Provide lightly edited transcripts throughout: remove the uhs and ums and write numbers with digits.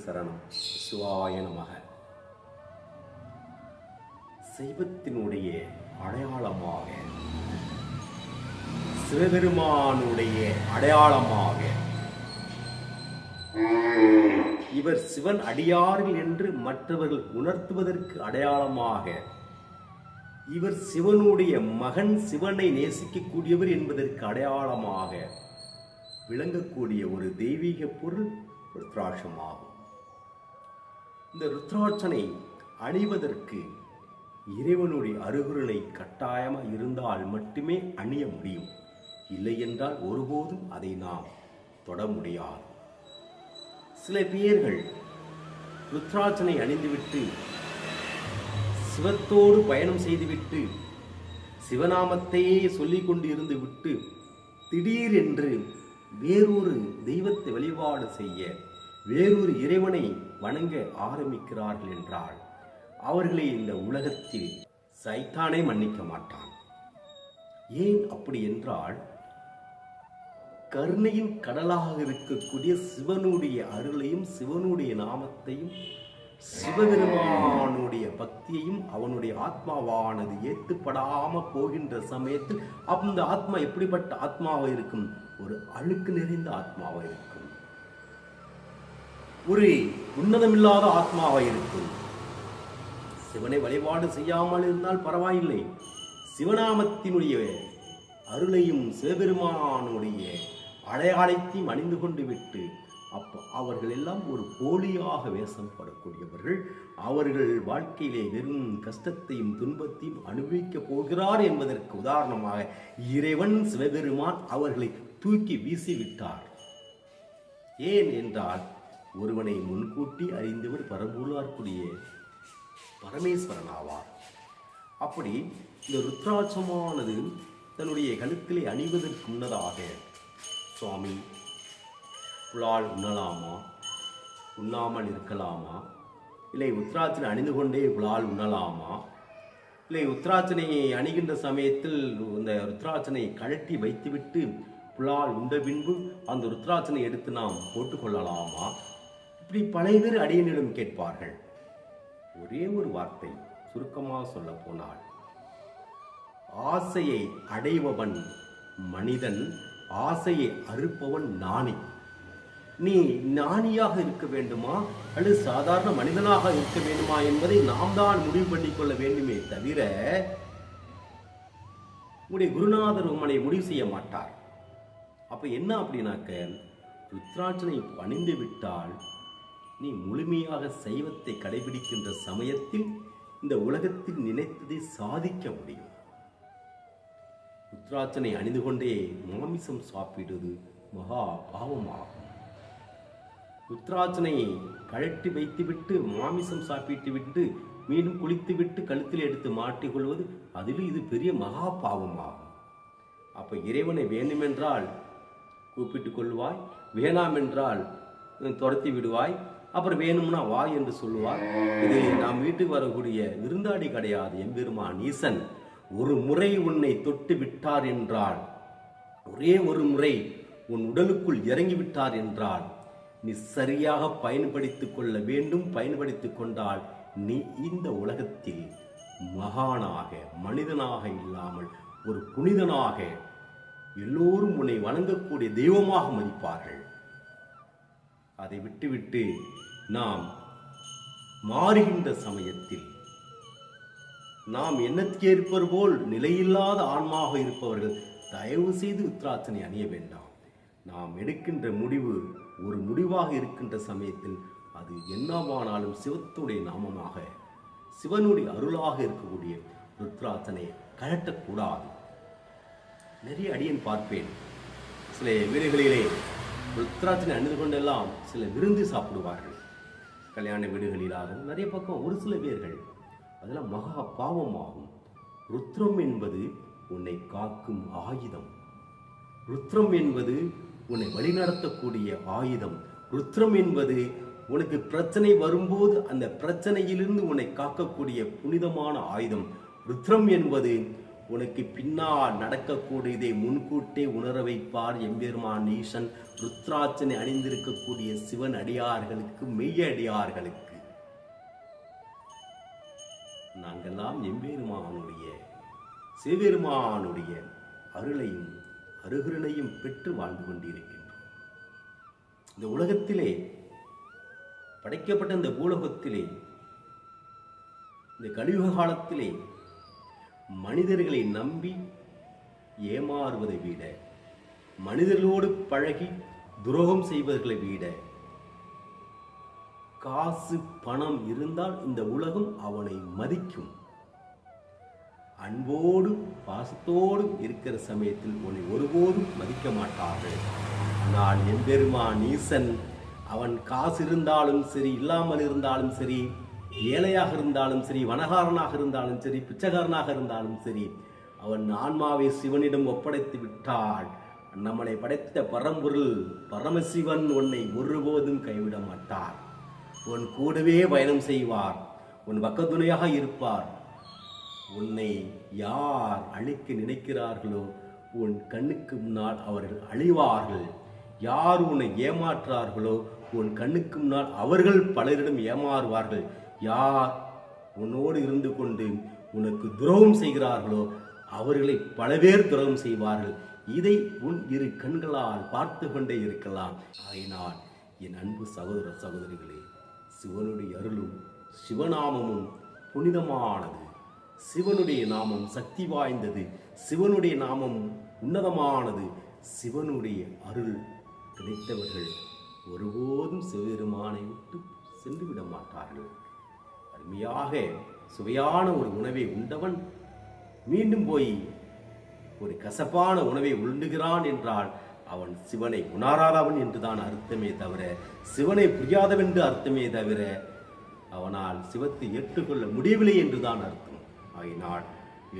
சரணம். சிவாய நமக. சைவத்தினுடைய அடையாளமாக, சிவபெருமானுடைய அடையாளமாக, இவர் சிவன் அடியார்கள் என்று மற்றவர்கள் உணர்த்துவதற்கு அடையாளமாக, இவர் சிவனுடைய மகன், சிவனை நேசிக்கக்கூடியவர் என்பதற்கு அடையாளமாக விளங்கக்கூடிய ஒரு தெய்வீக பொருள் ருத்ராட்சமாகும். இந்த ருத்ராட்சனை அணிவதற்கு இறைவனுடைய அருகுருளை கட்டாயமாக இருந்தால் மட்டுமே அணிய முடியும். இல்லை என்றால் ஒருபோதும் அதை நாம் தொட முடியாது. சில பேர்கள் ருத்ராட்சனை அணிந்துவிட்டு சிவத்தோடு பயணம் செய்துவிட்டு சிவநாமத்தையே சொல்லிக் கொண்டு இருந்து விட்டு திடீரென்று வேறொரு தெய்வத்தை வழிபாடு செய்ய, வேறொரு இறைவனை வணங்க ஆரம்பிக்கிறார்கள் என்றால் அவர்களை இந்த உலகத்தில் சைத்தானே மன்னிக்க மாட்டான். ஏன் அப்படி என்றால், கருணையின் கடலாக இருக்கக்கூடிய சிவனுடைய அருளையும் சிவனுடைய நாமத்தையும் சிவபெருமானுடைய பக்தியையும் அவனுடைய ஆத்மாவானது ஏற்றுப்படாம போகின்ற சமயத்தில் அந்த ஆத்மா எப்படிப்பட்ட ஆத்மாவாக இருக்கும்? ஒரு அழுக்கு நிறைந்த ஆத்மாவாக இருக்கும், ஒரு உன்னதமில்லாத ஆத்மாவாக இருக்கும். சிவனை வழிபாடு செய்யாமல் இருந்தால் பரவாயில்லை, சிவநாமத்தினுடைய அருளையும் சிவபெருமானுடைய அடையாளத்தையும் அணிந்து கொண்டு விட்டு அவர்கள் எல்லாம் ஒரு போலியாக வேஷம் படக்கூடியவர்கள். அவர்கள் வாழ்க்கையிலே வெறும் கஷ்டத்தையும் துன்பத்தையும் அனுபவிக்கப் போகிறார் என்பதற்கு உதாரணமாக இறைவன் சிவபெருமான் அவர்களை தூக்கி வீசிவிட்டார். ஏன் என்றால், ஒருவனை முன்கூட்டி அறிந்தவர் பரம்பொருளார்க்குரிய பரமேஸ்வரன் ஆவார். அப்படி இந்த ருத்ராட்சமானது தன்னுடைய கழுத்திலே அணிவதற்கு முன்னதாக, சுவாமி புலால் உண்ணலாமா, உண்ணாமல் இருக்கலாமா, இல்லை உத்ராட்சனை அணிந்து கொண்டே புலால் உண்ணலாமா, இல்லை உத்ராட்சனையை அணிகின்ற சமயத்தில் இந்த ருத்ராட்சனை கழட்டி வைத்துவிட்டு புலால் உண்ட பின்பு அந்த ருத்ராட்சனை எடுத்து நாம் போட்டுக்கொள்ளலாமா? இப்படி பல பேர் அடியனிடம் கேட்பார்கள். ஒரே ஒரு வார்த்தை, சுருக்கமாக சொல்ல போனால், ஆசையை அடைபவன் மனிதன், ஆசையை அறுப்பவன் ஞானி. நீ ஞானியாக இருக்க வேண்டுமா அல்லது சாதாரண மனிதனாக இருக்க வேண்டுமா என்பதை நாம் தான் முடிவு பண்ணிக்கொள்ள வேண்டுமே தவிர உங்களுடைய குருநாதர் உம்மை முடிவு செய்ய மாட்டார். அப்ப என்ன அப்படின்னாக்க, ருத்ராட்சனை அணிந்து விட்டால் நீ முழுமையாக சைவத்தை கடைபிடிக்கின்ற சமயத்தில் இந்த உலகத்தில் நினைத்ததை சாதிக்க முடியும். ருத்ராட்சனை அணிந்து கொண்டே மாமிசம் சாப்பிடுவது மகா பாவமாகும். ருத்ராட்சனையை கழட்டி வைத்துவிட்டு மாமிசம் சாப்பிட்டு விட்டு மீண்டும் குளித்துவிட்டு கழுத்தில் எடுத்து மாட்டிக்கொள்வது, அதிலும் இது பெரிய மகா பாவமாகும். அப்ப இறைவனை வேண்டுமென்றால் கூப்பிட்டு கொள்வாய், வேணாம் என்றால் துரத்தி விடுவாய், அப்புறம் வேணும்னா வா என்று சொல்லுவார். இது நாம் வீட்டுக்கு வரக்கூடிய விருந்தாடி கிடையாது. எம்பெருமான் ஈசன் ஒரு முறை உன்னை தொட்டு விட்டார் என்றால், ஒரே ஒரு முறை உன் உடலுக்குள் இறங்கிவிட்டார் என்றால் நீ சரியாக பயன்படுத்திக் கொள்ள வேண்டும். பயன்படுத்திக் கொண்டால் நீ இந்த உலகத்தில் மகானாக, மனிதனாக இல்லாமல் ஒரு புனிதனாக, எல்லோரும் உன்னை வணங்கக்கூடிய தெய்வமாக மதிப்பார்கள். அதை விட்டுவிட்டு நாம் மாறுகின்ற சமயத்தில் நாம் எண்ணற்கேற்பது போல் நிலையில்லாத ஆன்மாக இருப்பவர்கள் தயவு செய்து உத்ராட்சனை அணிய வேண்டாம். நாம் எடுக்கின்ற முடிவு ஒரு முடிவாக இருக்கின்ற சமயத்தில் அது என்னவானாலும் சிவத்துடைய நாமமாக, சிவனுடைய அருளாக இருக்கக்கூடிய ருத்ராட்சனை கழட்டக்கூடாது. நிறைய அடியன் பார்ப்பேன், சில வீடுகளிலே ருத்ராட்சனை அணிந்து கொண்டெல்லாம் சில விருந்து சாப்பிடுவார்கள். கல்யாண வீடுகளிலாக நிறைய பக்கம் ஒரு சில பேர்கள், அதெல்லாம் மகா பாவமாகும். ருத்ரம் என்பது உன்னை காக்கும் ஆயுதம். ருத்ரம் என்பது உன்னை வழிநடத்தக்கூடிய ஆயுதம். ருத்ரம் என்பது உனக்கு பிரச்சனை வரும்போது அந்த பிரச்சனையிலிருந்து உன்னை காக்கக்கூடிய புனிதமான ஆயுதம். ருத்ரம் என்பது உனக்கு பின்னால் நடக்கக்கூடியதை முன்கூட்டே உணர வைப்பார் எம்பெருமான் ஈசன் ருத்ராட்சனை அணிந்திருக்கக்கூடிய சிவன் அடியார்களுக்கு மெய்ய அடியார்களுக்கு. நாங்கெல்லாம் எம்பெருமானுடைய சிவபெருமானுடைய அருளையும் அருகருணையும் பெற்று வாழ்ந்து கொண்டிருக்கின்றோம். இந்த உலகத்திலே படைக்கப்பட்ட இந்த பூலோகத்திலே இந்த கலியுக காலத்திலே மனிதர்களை நம்பி ஏமாறுவதை விட, மனிதர்களோடு பழகி துரோகம் செய்வர்களை விட, காசு பணம் இருந்தால் இந்த உலகம் அவனை மதிக்கும். அன்போடு பாசத்தோடு இருக்கிற சமயத்தில் உன்னை ஒருபோதும் மதிக்க மாட்டார்கள். நான் எம்பெருமான் ஈசன் அவன் காசு இருந்தாலும் சரி, இல்லாமல் இருந்தாலும் சரி, ஏழையாக இருந்தாலும் சரி, வனகாரனாக இருந்தாலும் சரி, பிச்சைக்காரனாக இருந்தாலும் சரி, அவன் ஆன்மாவை சிவனிடம் ஒப்படைத்து விட்டால் நம்மளை படைத்த பரம்பொருள் பரமசிவன் உன்னை ஒருபோதும் கைவிட மாட்டார். உன் கூடவே பயணம் செய்வார், உன் பக்கத்துணையாக இருப்பார். உன்னை யார் அழிக்க நினைக்கிறார்களோ உன் கண்ணுக்கு முன்னால் அவர்கள் அழிவார்கள். யார் உன்னை ஏமாற்றார்களோ உன் கண்ணுக்கு முன்னால் அவர்கள் பலரிடம் ஏமாறுவார்கள். யார் உன்னோடு இருந்து கொண்டு உனக்கு துரோகம் செய்கிறார்களோ அவர்களை பல பேர் துரோகம் செய்வார்கள். இதை உன் இரு கண்களால் பார்த்து கொண்டே இருக்கலாம். ஆயினால் என் அன்பு சகோதர சகோதரிகளே, சிவனுடைய அருளும் சிவநாமமும் புனிதமானது. சிவனுடைய நாமம் சக்தி வாய்ந்தது. சிவனுடைய நாமம் உன்னதமானது. சிவனுடைய அருள் கிடைத்தவர்கள் ஒருபோதும் சிவபெருமானை விட்டு சென்று விட மாட்டார்கள். அருமையாக சுவையான ஒரு உணவை உண்டவன் மீண்டும் போய் ஒரு கசப்பான உணவை உண்டுகிறான் என்றால் அவன் சிவனை உணராதவன் என்றுதான் அர்த்தமே தவிர, சிவனை புரியாதவன் என்று அர்த்தமே தவிர, அவனால் சிவத்தை ஏற்றுக்கொள்ள முடியவில்லை என்றுதான் அர்த்தம். ஆகினால்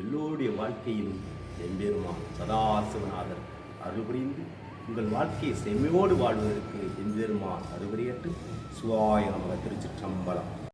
எல்லோருடைய வாழ்க்கையிலும் எம்பெருமான் சதாசிவநாதர் அருள் புரிந்து உங்கள் வாழ்க்கையை செம்மையோடு வாழ்வதற்கு எம்பெருமான் அருள் புரியட்டும். சிவாய நமக. திருச்சிற்றம்பலம்.